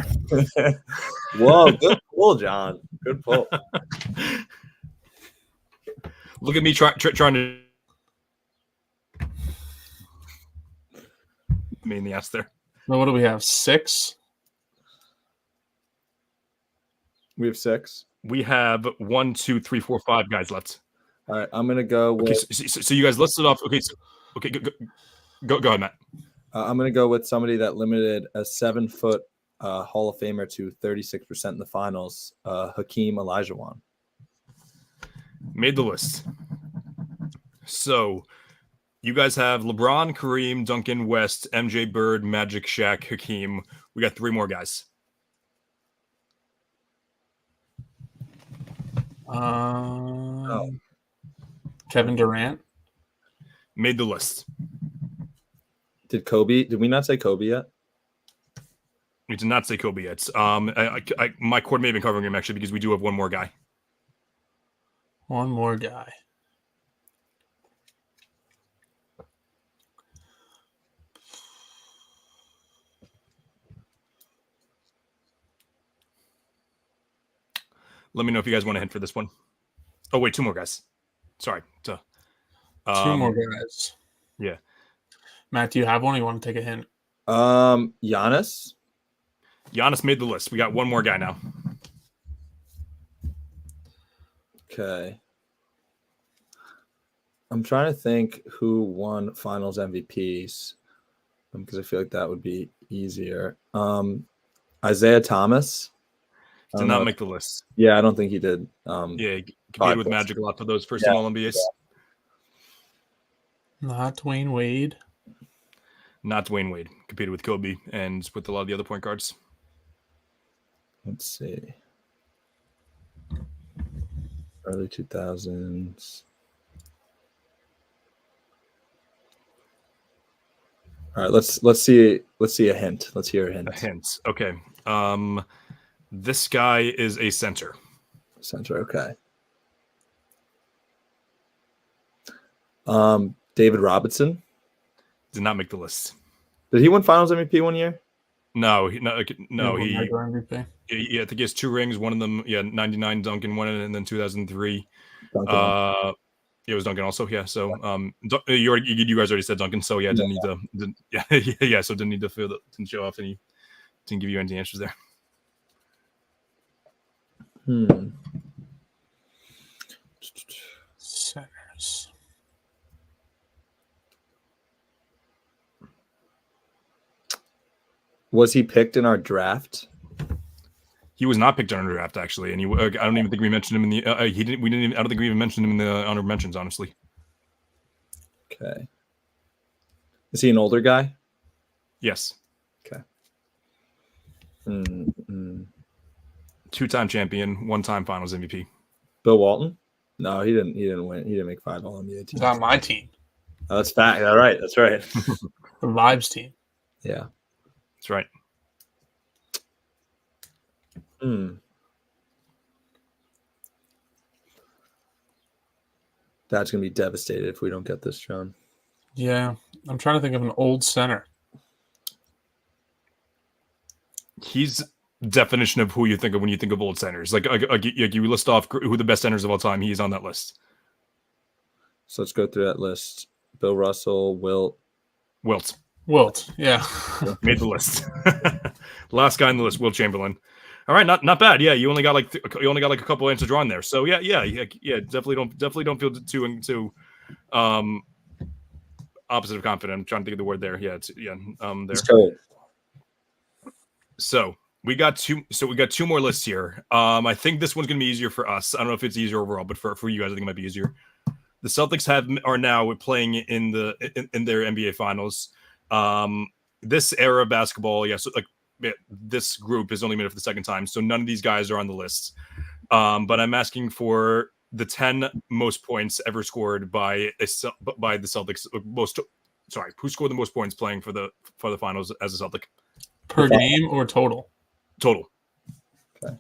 Whoa, good pull, John. Good pull.
Look at me trying to me in the ass there.
So what do we have? 6?
We have 6.
We have 1, 2, 3, 4, 5 guys left.
All right, I'm gonna go with.
Okay, so you guys listed off. Okay, go ahead, Matt.
I'm gonna go with somebody that limited a 7-foot Hall of Famer to 36% in the finals. Hakeem Olajuwon.
Made the list. So you guys have LeBron, Kareem, Duncan, West, MJ, Bird, Magic, Shaq, Hakeem. We got 3 more guys.
Kevin Durant.
Made the list.
Did we not say Kobe yet?
We did not say Kobe yet. My cord may have been covering him actually because we do have one more guy.
One more guy.
Let me know if you guys want a hint for this one. Oh, wait, 2 more guys. Sorry.
2 more guys.
Yeah.
Matt, do you have one or you want to take a hint?
Giannis.
Giannis made the list. We got 1 more guy now.
Okay. I'm trying to think who won finals MVPs because I feel like that would be easier. Isaiah Thomas.
Did not make the list.
Yeah, I don't think he did.
Yeah, competed with Magic a lot for those first team All-NBAs.
Not Dwayne Wade.
Not Dwayne Wade. Competed with Kobe and with a lot of the other point guards.
Let's see. Early 2000s. All right, let's see a hint. Let's hear a hint.
A hint. Okay. This guy is a center.
Center, okay. David Robinson.
Did not make the list.
Did he win Finals MVP one year?
No, he
MVP.
Yeah, I think he has 2 rings. One of them, 99 Duncan won it, and then 2003.
Duncan.
It was Duncan also, yeah. So, you guys already said Duncan, so yeah, didn't need to didn't show off any, didn't give you any answers there.
Centers.
Was he picked in our draft?
He was not picked in our draft, actually, and I don't even think we mentioned him in the. I don't think we even mentioned him in the honorable mentions, honestly.
Okay. Is he an older guy?
Yes.
Okay.
2-time champion, 1-time Finals MVP.
Bill Walton? No, he didn't. He didn't win. He didn't make 5 All-NBA teams.
He's on my team.
Oh, that's fact. All right. That's right.
The Vibes team.
Yeah.
That's right.
That's gonna be devastated if we don't get this, John.
Yeah, I'm trying to think of an old center.
He's definition of who you think of when you think of old centers. Like you list off who the best centers of all time. He's on that list.
So let's go through that list. Bill Russell, Wilt.
Wilt, yeah.
Made the list. Last guy on the list, Wilt Chamberlain. All right, not bad. Yeah, you only got like a couple answers drawn there. So yeah. Definitely don't feel too opposite of confident. I'm trying to think of the word there. Yeah, there. So we got two more lists here. I think this one's gonna be easier for us. I don't know if it's easier overall, but for you guys, I think it might be easier. The Celtics are now playing in their NBA Finals. This era of basketball, this group is only made it for the second time, so none of these guys are on the list. But I'm asking for the 10 most points ever scored by the Celtics. Who scored the most points playing for the Finals as a Celtic?
Per game or total?
Total.
Okay.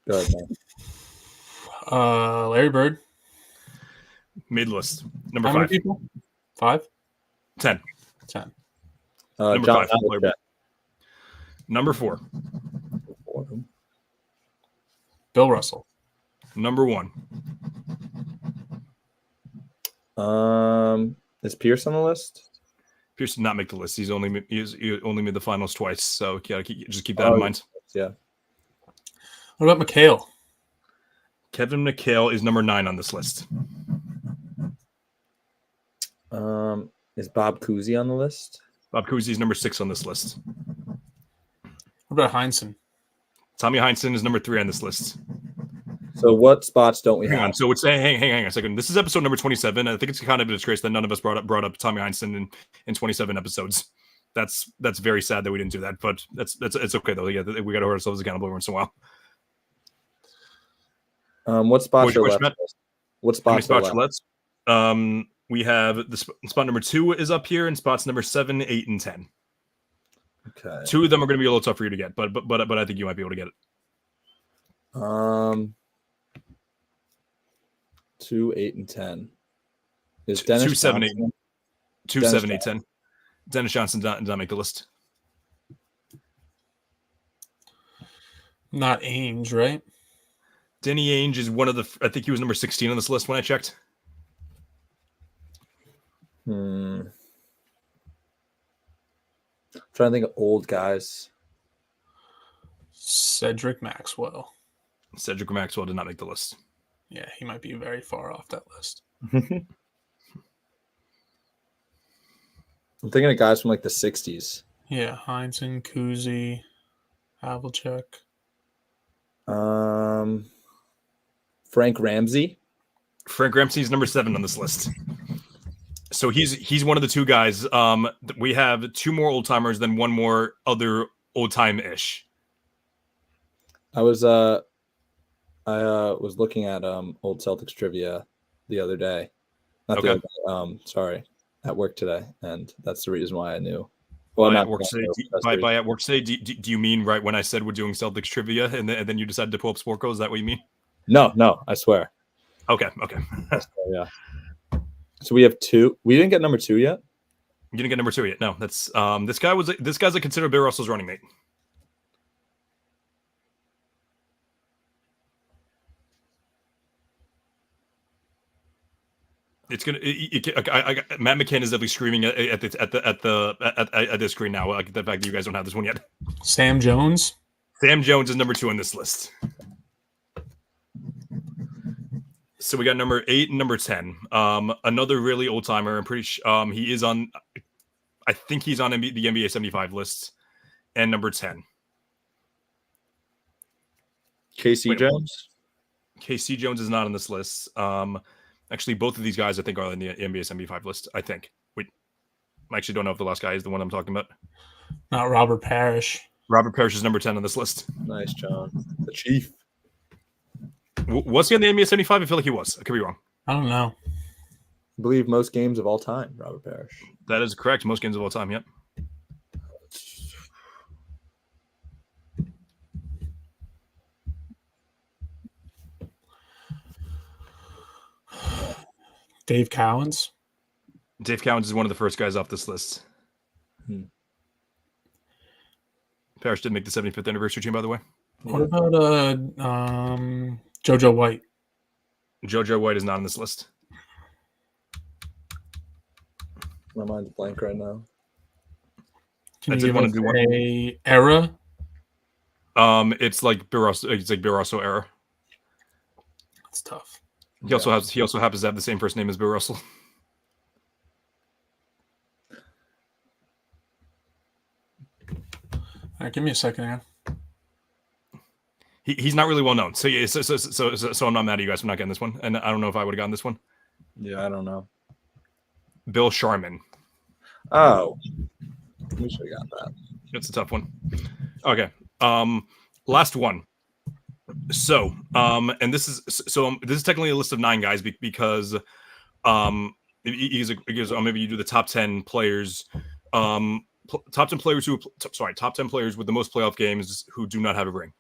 Go ahead, man.
Larry Bird.
Made the list. Number
How
5.
many people? 5?
10.
10.
Number
John
5.
Havlicek.
Number 4.
Bill Russell.
Number 1.
Is Pierce on the list?
Pierce did not make the list. He only made the Finals twice, so just keep that in mind.
Yeah.
What about McHale?
Kevin McHale is number 9 on this list.
Is Bob Cousy on the list?
Bob Cousy is number 6 on this list.
What about Heinsohn?
Tommy Heinsohn is number 3 on this list.
So what spots don't we
Hang
have?
on. So it's hang on a second. This is episode number 27. I think it's kind of a disgrace that none of us brought up Tommy Heinsohn in 27 episodes. That's very sad that we didn't do that, but it's okay though. Yeah, we got to hold ourselves accountable every once in a while.
What spots are left? What spots are
left? We have the spot number 2 is up here, and spots number 7, 8, and 10.
Okay.
2 of them are going to be a little tough for you to get, but I think you might be able to get it.
2, 8, and 10. Is Dennis
2, 7, 8,
Johnson?
2,
Dennis
7, 8, 10. Dennis Johnson did not make the list.
Not Ainge, right?
Danny Ainge is one of the. I think he was number 16 on this list when I checked.
Trying to think of old guys.
Cedric Maxwell.
Cedric Maxwell did not make the list.
Yeah, he might be very far off that list.
I'm thinking of guys from like the 60s.
Yeah, Heinsohn, Cousy, Havlicek.
Frank Ramsey.
Frank Ramsey's number 7 on this list. So he's one of the two guys. We have 2 more old timers, then 1 more other old time ish.
I was looking at old Celtics trivia the other day. Not the
Okay.
other day, sorry, at work today, and that's the reason why I knew.
Well,
Well,
at
not
work today, by at work today, do you mean right when I said we're doing Celtics trivia and then you decided to pull up Sporco? Is that what you mean?
No, I swear.
Okay.
Yeah. So we have 2. We didn't get number 2 yet.
You didn't get number 2 yet. No, that's this guy's a considered Bill Russell's running mate. It's gonna. Matt McCann is definitely screaming at the screen now. Like the fact that you guys don't have this one yet.
Sam Jones.
Sam Jones is number 2 on this list. So we got number 8 and number 10. Another really old timer. I'm pretty sure he is on. I think he's on the NBA 75 list. And number 10,
KC Jones.
KC Jones is not on this list. Actually, both of these guys I think are on the NBA 75 list. I think. Wait, I actually don't know if the last guy is the one I'm talking about.
Not Robert Parrish.
Robert Parrish is number 10 on this list.
Nice, John. The Chief.
Was he on the NBA 75? I feel like he was. I could be wrong.
I don't know.
I believe most games of all time, Robert Parrish.
That is correct. Most games of all time. Yep.
Dave Cowens.
Dave Cowens is one of the first guys off this list. Parrish did make the 75th anniversary team, by the way.
What about JoJo White?
JoJo White is not on this list.
My mind's blank right now.
Can
I
you
did
give
wanna
us
do one.
a era?
It's like Bill Russell. It's like Bill Russell era.
That's tough.
He also happens to have the same first name as Bill Russell.
All right, give me a second here.
He's not really well known. So yeah, so I'm not mad at you guys for not getting this one. And I don't know if I would have gotten this one.
Yeah, I don't know.
Bill Sharman.
Oh, we should have got that.
That's a tough one. Okay. Last one. So, and this is technically a list of 9 guys because maybe you do the top 10 players. Top 10 players top 10 players with the most playoff games who do not have a ring.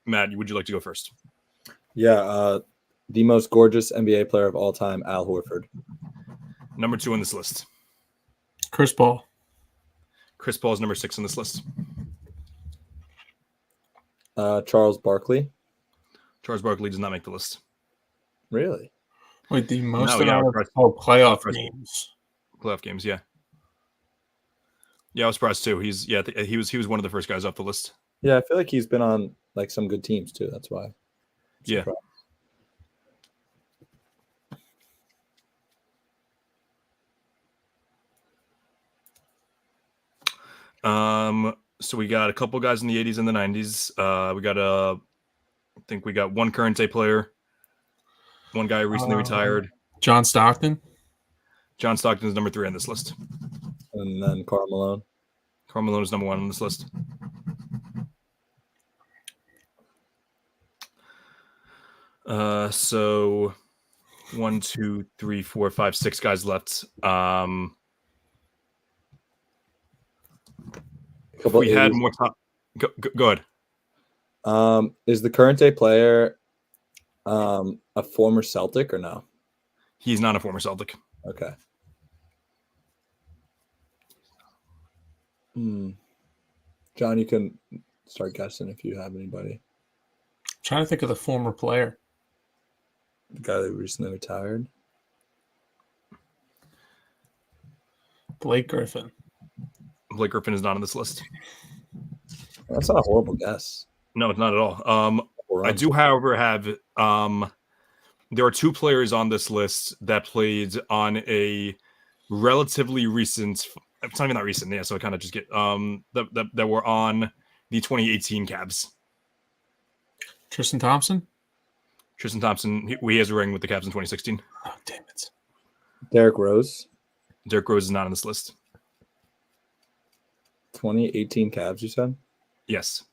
Matt, would you like to go first?
Yeah, the most gorgeous NBA player of all time, Al Horford.
Number 2 on this list.
Chris Paul.
Chris Paul is number 6 on this list.
Charles Barkley.
Charles Barkley does not make the list.
Really?
Wait, the most
No, yeah,
amount
Chris-
of playoff
Chris-
games.
Playoff games, yeah. Yeah, I was surprised too. He was one of the first guys off the list.
Yeah, I feel like he's been on like some good teams too. That's why.
Yeah.
Surprised.
So we got a couple guys in the 80s and the 90s. I think we got one current day player, one guy recently retired.
John Stockton.
John Stockton is number 3 on this list.
And then Karl Malone.
Karl Malone is number 1 on this list. So 1, 2, 3, 4, 5, 6 guys left. If we had more top. Go ahead.
Is the current day player a former Celtic or no?
He's not a former Celtic.
Okay. John, you can start guessing if you have anybody.
Trying to think of the former player.
The guy that recently retired.
Blake Griffin.
Blake Griffin is not on this list.
That's not a horrible guess.
No, it's not at all. I do, however, have there are 2 players on this list that played on a relatively recent. It's not even that recent, yeah. So I kind of just get that were on the 2018 Cavs.
Tristan Thompson.
Tristan Thompson, he has a ring with the Cavs in 2016.
Oh, damn it.
Derrick Rose,
Derrick Rose is not on this list.
2018 Cavs, you said?
Yes.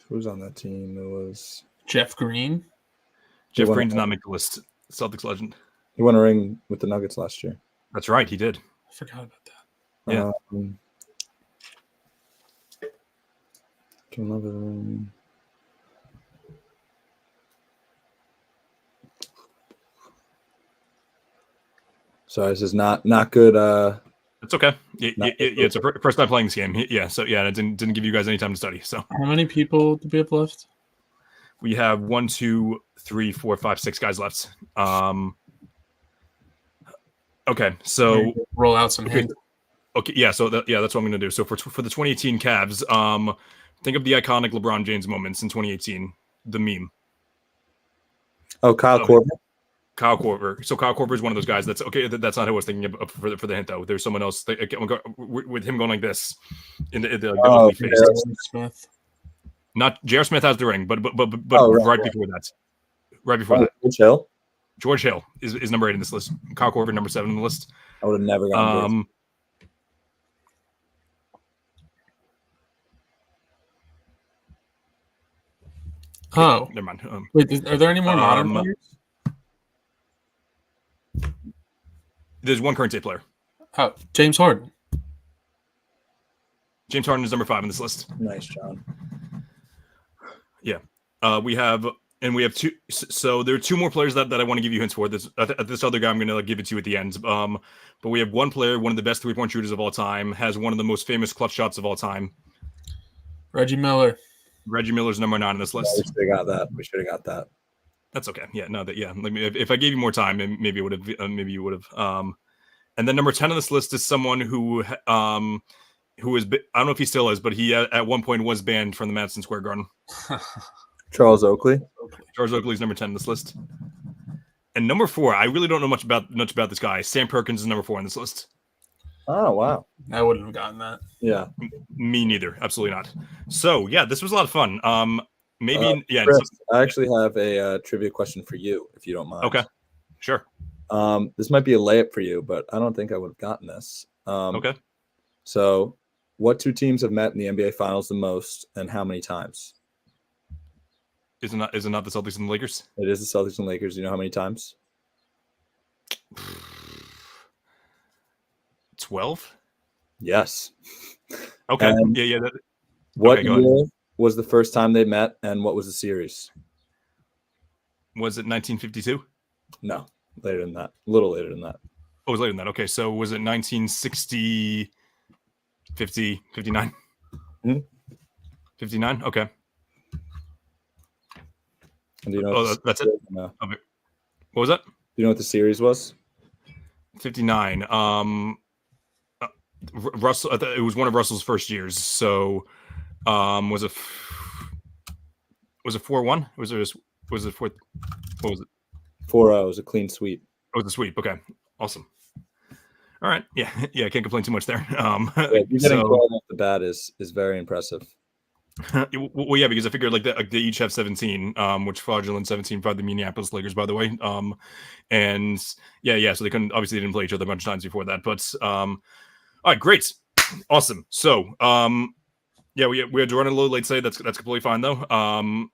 Who's on that team? It was
Jeff Green.
Jeff
won
Green
a-
did not make the list. Celtics legend.
he won a ring with the Nuggets last year.
That's right, he did.
I forgot about that.
Yeah.
Can love it. Sorry, this is not good.
It's okay.
Not-
It's a first time playing this game. Yeah, so yeah, it didn't give you guys any time to study. So
How many people do we have left?
we have 1, 2, 3, 4, 5, 6 guys left. Okay, so
Roll out some hints.
okay, yeah, so that's what I'm going to do. So for the 2018 Cavs, think of the iconic LeBron James moments in 2018. The meme.
Oh, Kyle
Oh,
Korver.
Kyle Korver. So Kyle Korver is one of those guys. That's okay. That's not who I was thinking of for the hint though. There's someone else with him going like this in the
Oh,
ugly face.
yeah.
Smith.
Not J.R. Smith has the ring, but
Oh,
right
right.
before that, right before that,
Rich Hill.
George Hill is number 8 in this list. Kyle Korver number 7 on the list.
I would have never gotten George.
Okay,
Oh,
never mind.
wait. Are there any more modern
Um,
players?
There's one current day player.
Oh, James Harden.
James Harden is number 5 on this list.
Nice, John.
We have two. So there are 2 more players that I want to give you hints for. This other guy I'm going to give it to you at the end. But we have one player, one of the best 3-point shooters of all time, has one of the most famous clutch shots of all time.
Reggie Miller.
Reggie Miller's number 9 on this list.
We should have got that. We should have got that.
That's okay. Yeah, no, that yeah. Like if I gave you more time, maybe it would have. Maybe you would have. And then number 10 on this list is someone who is. I don't know if he still is, but he at one point was banned from the Madison Square Garden.
Charles Oakley.
Charles Oakley is number 10 on this list. And number 4, I really don't know much about this guy. Sam Perkins is number 4 on this list.
Oh, wow.
I wouldn't have gotten that.
Yeah.
Me neither. Absolutely not. So yeah, this was a lot of fun. Maybe yeah.
Chris, I actually have a trivia question for you, if you don't mind.
Okay, sure.
This might be a layup for you, but I don't think I would have gotten this.
Okay.
So, what 2 teams have met in the NBA Finals the most, and how many times?
Is it not the Celtics and the Lakers?
It is the Celtics and Lakers. Do you know how many times?
12.
Yes.
Okay.
And
yeah.
What
Okay, go ahead.
year was the first time they met, and what was the series?
Was it 1952?
No, later than that. A little later than that.
Oh, it was later than that. Okay, so was it 1960, 50, 59?
Mhm.
59? Okay.
And do you know?
Oh,
what the
that's it?
series- No. Do
What was that?
you know what the series was?
59. Russell, it was one of Russell's first years. So, was it 4-1? Was it 4? What was it?
4-0. It was a clean sweep.
Oh, it was a sweep. Okay, awesome. All right, yeah. I can't complain too much there.
Yeah, you getting
So-
12 off the bat is very impressive.
Well, yeah, because I figured like they each have 17, which fraudulent 17 for the Minneapolis Lakers, by the way. And yeah, so they didn't play each other a bunch of times before that. But all right, great, awesome. So yeah, we had to run a little late today. That's completely fine though.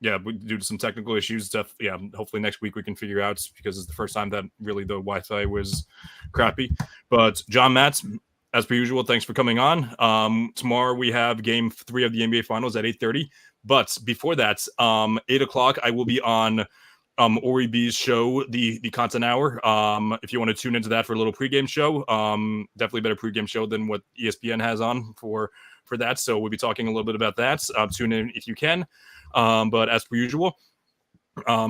Yeah, due to some technical issues. Yeah, hopefully next week we can figure out, because it's the first time that really the Wi-Fi was crappy. But John Matz, as per usual, thanks for coming on. Tomorrow we have Game 3 of the NBA Finals at 8:30. But before that, 8 o'clock, I will be on Ori B's show, the Content Hour. If you want to tune into that for a little pregame show, definitely better pregame show than what ESPN has on for that. So we'll be talking a little bit about that. Tune in if you can. But as per usual,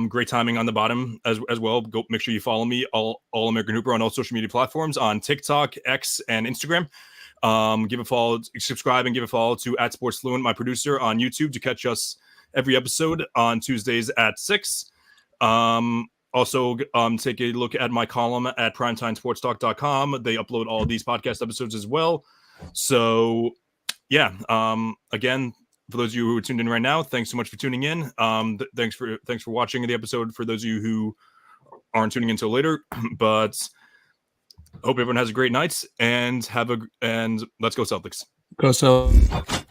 great timing on the bottom as well. Go make sure you follow me, All American Hooper, on all social media platforms, on TikTok, X, and Instagram. Give a follow, subscribe, and give a follow to @SportsFluent, my producer, on YouTube, to catch us every episode on Tuesdays at 6. Also, take a look at my column at primetimesportstalk.com. They upload all these podcast episodes as well. So yeah, again, for those of you who are tuned in right now, thanks so much for tuning in. Thanks for watching the episode. For those of you who aren't tuning in until later, but hope everyone has a great night and let's go Celtics.
Go Celtics.